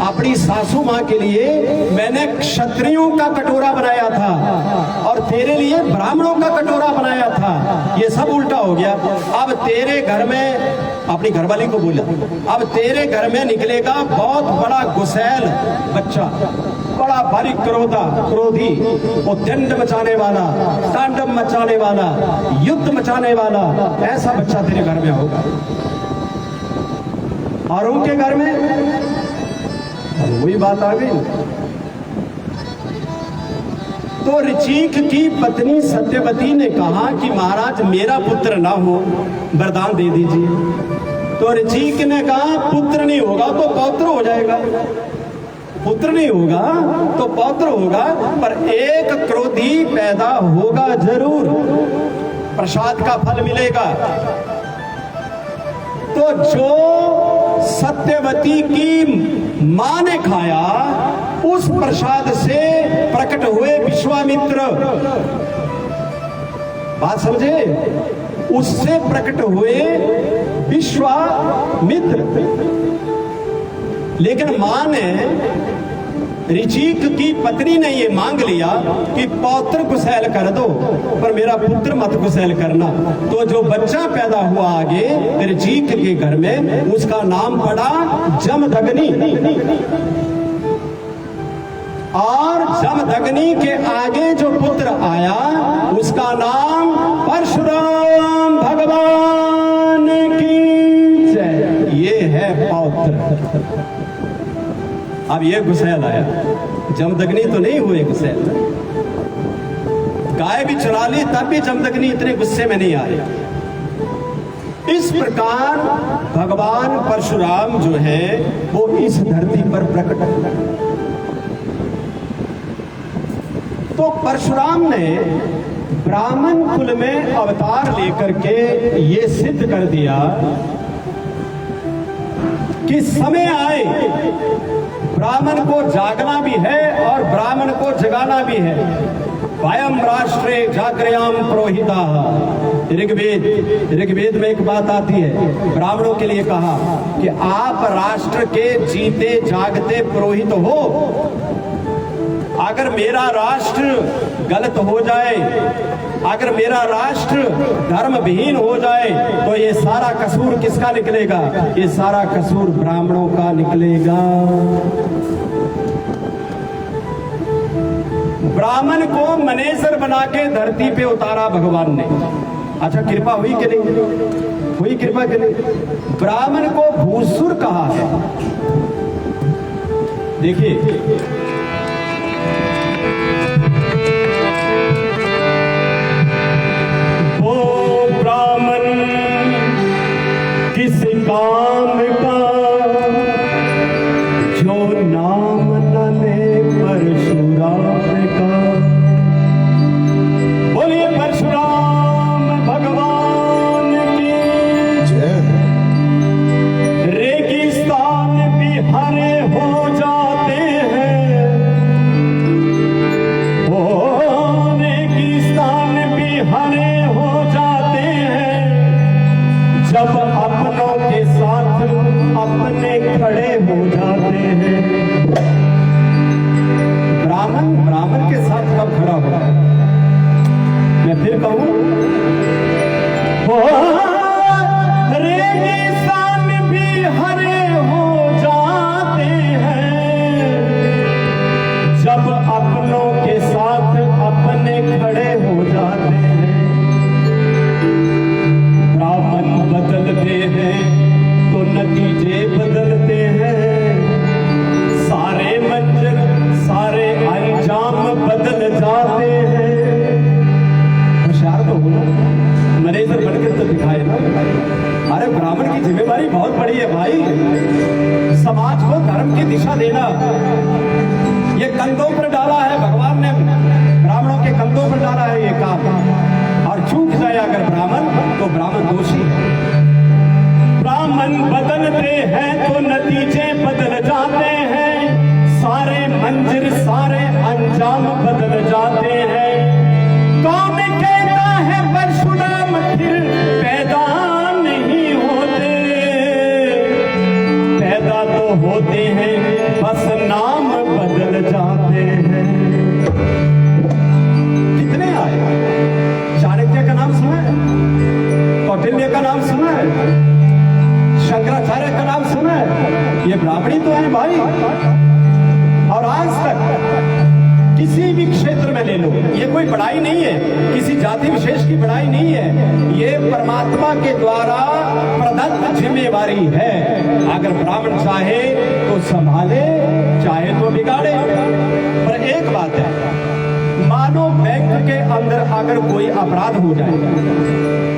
[SPEAKER 1] अपनी सासू माँ के लिए मैंने क्षत्रियों का कटोरा बनाया था और तेरे लिए ब्राह्मणों का कटोरा बनाया था। ये सब उल्टा हो गया। अब तेरे घर में, अपनी घरवाली को बोला, अब तेरे घर में निकलेगा बहुत बड़ा गुसैल बच्चा, बड़ा भारी क्रोधी, वो दंड मचाने वाला, तांडव मचाने वाला, युद्ध मचाने वाला, ऐसा बच्चा तेरे घर में होगा। और उनके घर में वही बात आ गई। तो ऋचिक की पत्नी सत्यवती ने कहा कि महाराज मेरा पुत्र ना हो, वरदान दे दीजिए। तो ऋचिक ने कहा पुत्र नहीं होगा तो पौत्र हो जाएगा, पुत्र नहीं होगा तो पौत्र होगा, पर एक क्रोधी पैदा होगा जरूर, प्रसाद का फल मिलेगा। तो जो सत्यवती की मां ने खाया, उस प्रसाद से प्रकट हुए विश्वामित्र। बात समझे? उससे प्रकट हुए विश्वामित्र। लेकिन मां ने, ऋचिक की पत्नी ने ये मांग लिया कि पौत्र कुशैल कर दो, पर मेरा पुत्र मत कुशैल करना। तो जो बच्चा पैदा हुआ आगे ऋचिक के घर में, उसका नाम पड़ा जमदग्नि। और जमदग्नि के आगे जो पुत्र आया उसका नाम परशुराम भगवान की जय। ये है पौत्र। अब ये गुसैल आया, जमदग्नि तो नहीं हुए गुसैल। गाय भी चुरा ली तब भी जमदग्नि इतने गुस्से में नहीं आए। इस प्रकार भगवान परशुराम जो है वो इस धरती पर प्रकट हुए। तो परशुराम ने ब्राह्मण कुल में अवतार लेकर के ये सिद्ध कर दिया कि समय आए ब्राह्मण को जागना भी है और ब्राह्मण को जगाना भी है। वयम राष्ट्रे जागृयाम पुरोहिता। ऋग्वेद में एक बात आती है, ब्राह्मणों के लिए कहा कि आप राष्ट्र के जीते जागते पुरोहित हो। अगर मेरा राष्ट्र गलत हो जाए, अगर मेरा राष्ट्र धर्म विहीन हो जाए तो ये सारा कसूर किसका निकलेगा? ये सारा कसूर ब्राह्मणों का निकलेगा। ब्राह्मण को मैनेजर बना के धरती पे उतारा भगवान ने। अच्छा, कृपा हुई कि नहीं हुई? कृपा कि नहीं? ब्राह्मण को भूसुर कहा है। देखिए, वो ब्राह्मण किस काम का जो नाम न ले परशुराम का। बोलिए परशुराम भगवान की जय। रेगिस्तान भी हरे हो जाते हैं, ओ रेगिस्तान भी हरे हो जाते हैं जब अपनों के साथ अपने खड़े हो जाते हैं। ब्राह्मण के साथ कब खड़ा होगा? मैं फिर कहूं, रेगिस्तान भी हरे हो जाते हैं जब अपनों के साथ अपने खड़े हो जाते हैं। ब्राह्मण बदलते हैं तो नतीजे बदलते हैं। सारे मंजर सारे अंजाम बदल जाते हैं। होशियार तो हो, मैनेजर बनकर तो दिखाए ना। अरे ब्राह्मण की जिम्मेदारी बहुत बड़ी है भाई, समाज को धर्म की दिशा देना। ये कंधों पर डाला है भगवान ने, ब्राह्मणों के कंधों पर डाला है ये काम। और चूक जाए अगर ब्राह्मण तो ब्राह्मण दोषी है। ब्राह्मण बदलते हैं तो नतीजे बदल जाते हैं। सारे मंजिल सारे अंजाम बदल जाते हैं। कौन कहता है परशुराम फिर पैदा नहीं होते? पैदा तो होते हैं, बस नाम बदल जाते हैं। कितने आए? चाणक्य का नाम सुना है? कौटिल्य का नाम सुना है? शंकराचार्य का नाम सुना है? ये ब्राह्मणी तो है भाई। और आज तक किसी भी क्षेत्र में ले लो, ये कोई बड़ाई नहीं है, किसी जाति विशेष की बड़ाई नहीं है। ये परमात्मा के द्वारा प्रदत्त जिम्मेवारी है। अगर ब्राह्मण चाहे तो संभाले, चाहे तो बिगाड़े। पर एक बात है, मानो बैंक के अंदर अगर कोई अपराध हो जाए,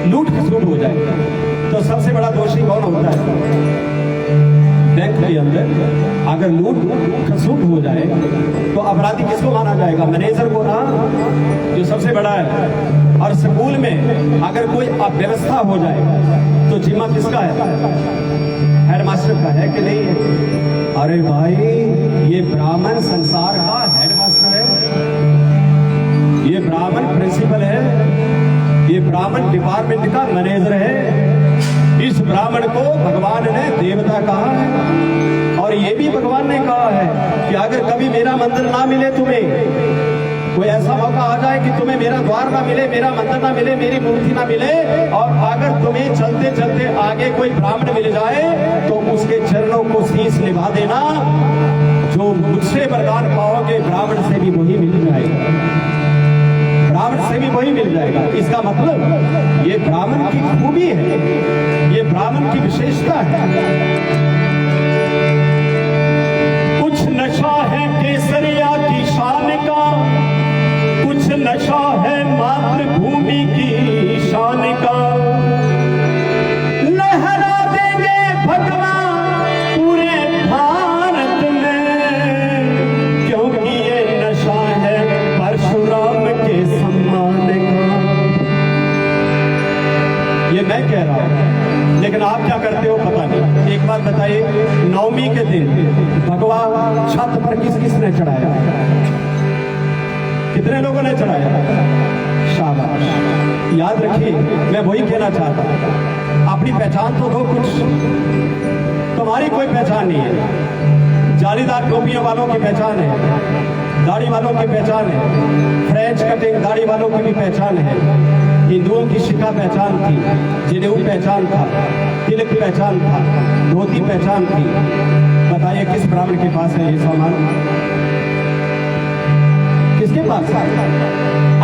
[SPEAKER 1] लूट खसूट हो जाए, तो सबसे बड़ा दोषी कौन होता है? बैंक के अंदर अगर लूट खसूट हो जाए तो अपराधी किसको माना जाएगा? मैनेजर को ना, जो सबसे बड़ा है। और स्कूल में अगर कोई अव्यवस्था हो जाए तो जिम्मा किसका है? हेडमास्टर का है कि नहीं है? अरे भाई, ये ब्राह्मण संसार का हेडमास्टर है, ये ब्राह्मण प्रिंसिपल है, ये ब्राह्मण डिपार्टमेंट का मैनेजर है। इस ब्राह्मण को भगवान ने देवता कहा है। और ये भी भगवान ने कहा है कि अगर कभी मेरा मंदिर ना मिले तुम्हें, कोई ऐसा मौका आ जाए कि तुम्हें मेरा द्वार ना मिले, मेरा मंदिर ना मिले, मेरी मूर्ति ना मिले, और अगर तुम्हें चलते चलते आगे कोई ब्राह्मण मिल जाए तो उसके चरणों को शीश निभा देना। जो मुझसे वरदान पाओगे ब्राह्मण से भी वही मिल जाएगा, ब्राह्मण से भी वही मिल जाएगा। इसका मतलब ये ब्राह्मण की खूबी है, ये ब्राह्मण की विशेषता है। कुछ नशा है केसरिया की शान का, कुछ नशा है मातृभूमि की शान का। लेकिन आप क्या करते हो पता नहीं। एक बात बताइए, नवमी के दिन भगवा छत पर किस किसने चढ़ाया? कितने लोगों ने चढ़ाया? शाबाश। याद रखिए, मैं वही कहना चाहता, अपनी पहचान तो दो कुछ। तुम्हारी कोई पहचान नहीं है। जालीदार टोपियों वालों की पहचान है, दाढ़ी वालों की पहचान है, फ्रेंच कटिंग दाढ़ी वालों की भी पहचान है, हिंदुओं की शिखा पहचान थी, जनेऊ पहचान था, तिलक पहचान था, धोती पहचान थी। बताइए किस ब्राह्मण के पास है ये सामान? किसके पास?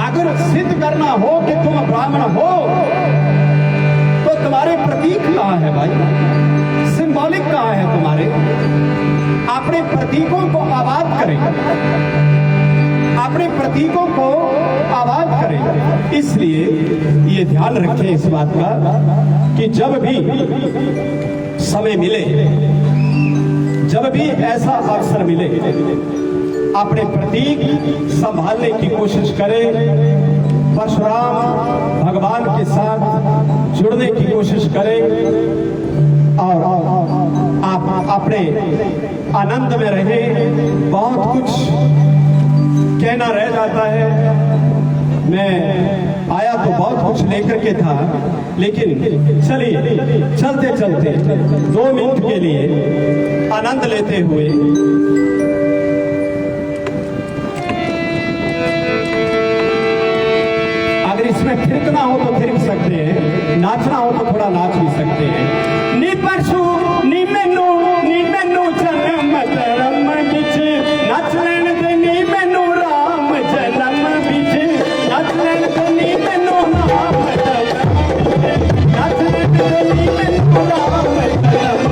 [SPEAKER 1] अगर सिद्ध करना हो कि तुम ब्राह्मण हो तो तुम्हारे प्रतीक कहां है भाई? सिंबॉलिक कहां है तुम्हारे? अपने प्रतीकों को आबाद करें, अपने प्रतीकों को आबाद करें। इसलिए ये ध्यान रखें इस बात का कि जब भी समय मिले, जब भी ऐसा अवसर मिले, अपने प्रतीक संभालने की कोशिश करें। परशुराम भगवान के साथ जुड़ने की कोशिश करें और आप अपने आनंद में रहें। बहुत कुछ कहना रह जाता है। मैं आया तो बहुत कुछ लेकर के था, लेकिन चलिए चलते चलते 2 मिनट के लिए आनंद लेते हुए अगर इसमें थिरकना हो तो थिरक सकते हैं, नाचना हो तो थोड़ा नाच भी सकते हैं। नी परशु नी मैनू जन्म धर्म बिच नच लैन दे, नी मैनू राम जन्म बिच नच लैन दे, नी मैनू राम जन्म बिच नच लैन दे, नी मैनू राम जन्म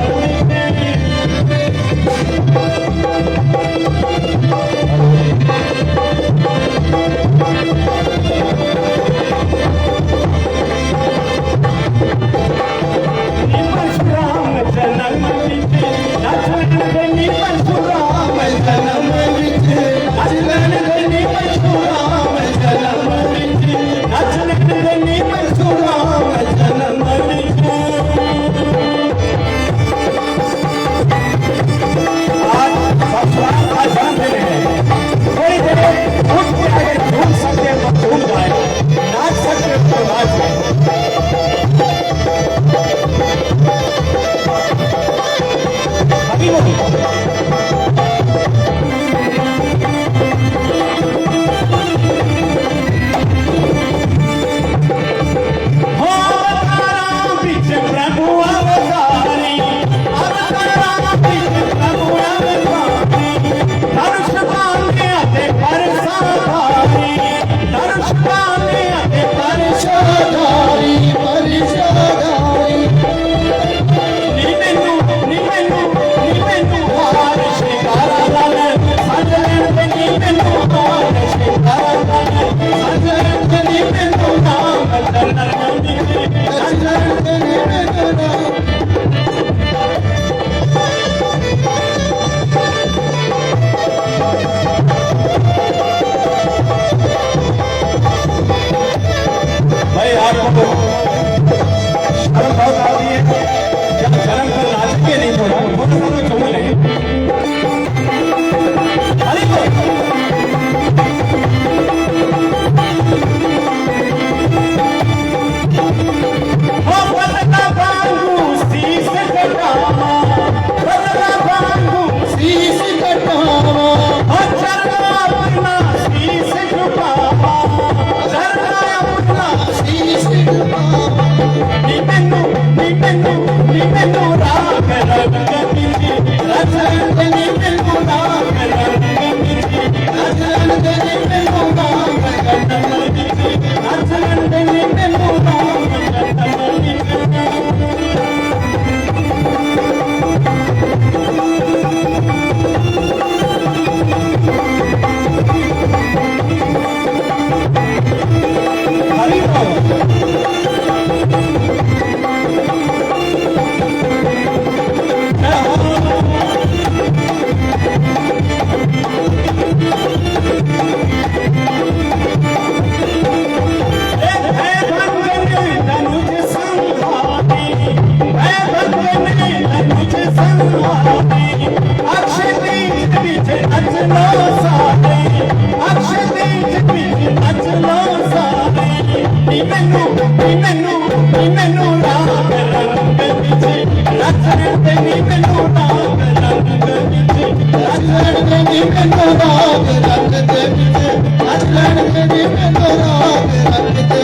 [SPEAKER 2] नच लैण दे नी मैनू राग रंग दे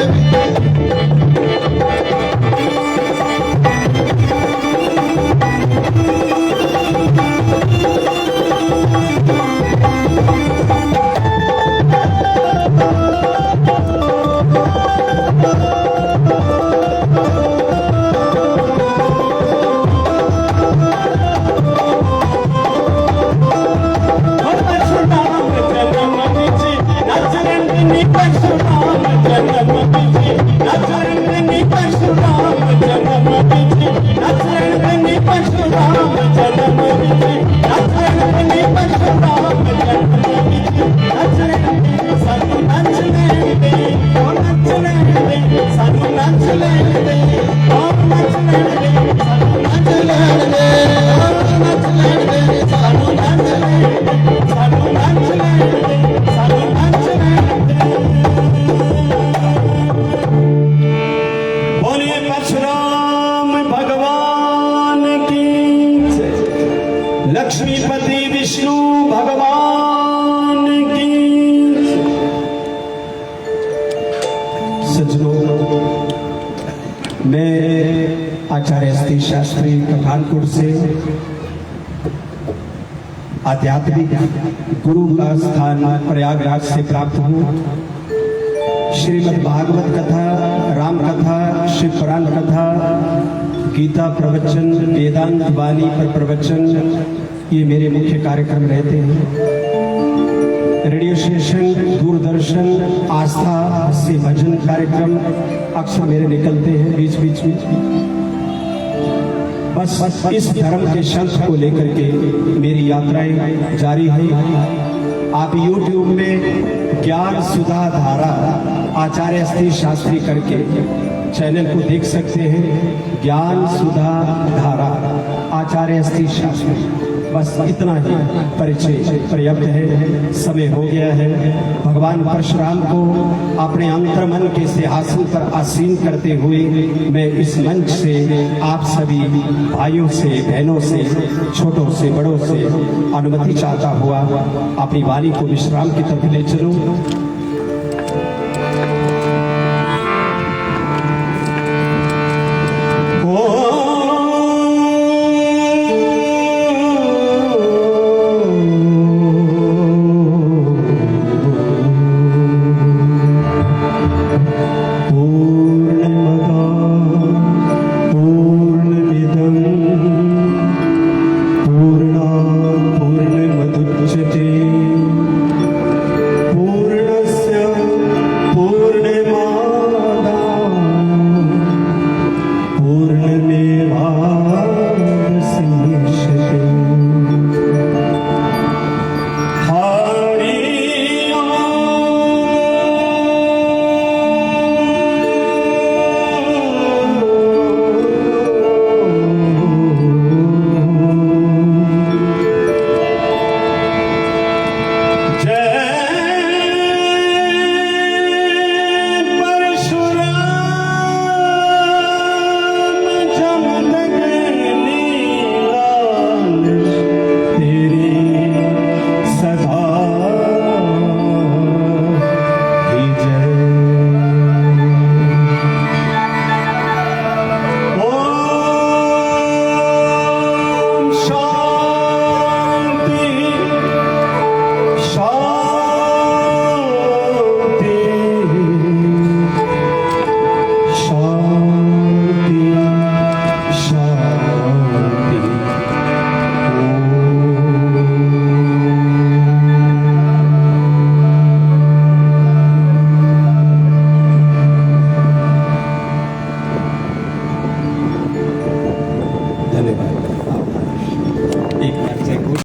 [SPEAKER 1] लक्ष्मीपति विष्णु भगवान की। सज्जनों, मैं आचार्य एस.टी. शास्त्री पठानकोट से आध्यात्मिक गुरु का स्थान प्रयागराज से प्राप्त हूँ। श्रीमद् भागवत कथा, राम कथा, शिव पुराण कथा, गीता प्रवचन, वेदांत वाणी पर प्रवचन, ये मेरे मुख्य कार्यक्रम रहते हैं। रेडियो स्टेशन, दूरदर्शन, आस्था से भजन कार्यक्रम अक्सर मेरे निकलते हैं बीच बीच में। बस इस धर्म के संत को लेकर के मेरी यात्राएं जारी है। आप YouTube में ज्ञान सुधा धारा आचार्य एस.टी. शास्त्री करके चैनल को देख सकते हैं। ज्ञान सुधा धारा आचार्य एस.टी. शास्त्री, बस इतना ही परिचय पर्याप्त है। समय हो गया है। भगवान परशुराम को अपने अंतर्मन के सिंहासन पर आसीन करते हुए मैं इस मंच से आप सभी भाइयों से, बहनों से, छोटों से, बड़ों से अनुमति चाहता हुआ अपनी वाणी को विश्राम की तरफ ले चलूं।